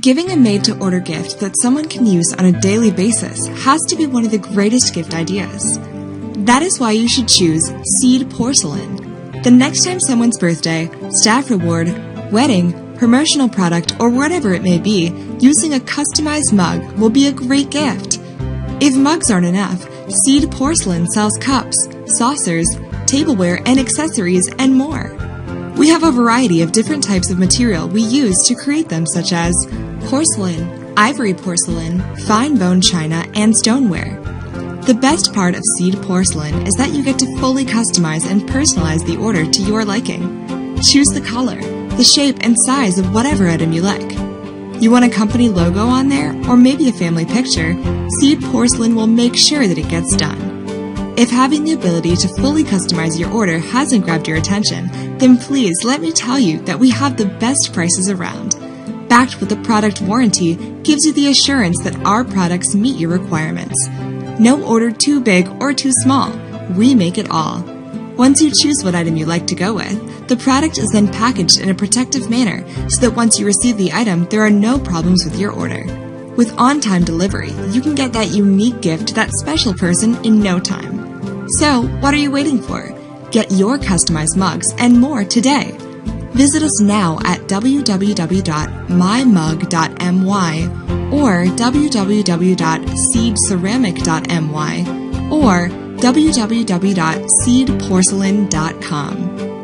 Giving a made-to-order gift that someone can use on a daily basis has to be one of the greatest gift ideas. That is why you should choose Seed Porcelain. The next time someone's birthday, staff reward, wedding, promotional product, or whatever it may be, using a customized mug will be a great gift. If mugs aren't enough, Seed Porcelain sells cups, saucers, tableware, and accessories, and more. We have a variety of different types of material we use to create them, such as porcelain, ivory porcelain, fine bone china, and stoneware. The best part of Seed Porcelain is that you get to fully customize and personalize the order to your liking. Choose the color, the shape, and size of whatever item you like. You want a company logo on there, or maybe a family picture? Seed Porcelain will make sure that it gets done. If having the ability to fully customize your order hasn't grabbed your attention, then please let me tell you that we have the best prices around. Backed with a product warranty gives you the assurance that our products meet your requirements. No order too big or too small. We make it all. Once you choose what item you like to go with, the product is then packaged in a protective manner so that once you receive the item, there are no problems with your order. With on-time delivery, you can get that unique gift to that special person in no time. So, what are you waiting for? Get your customized mugs and more today. Visit us now at www.mymug.my or www.seedceramic.my or www.seedporcelain.com.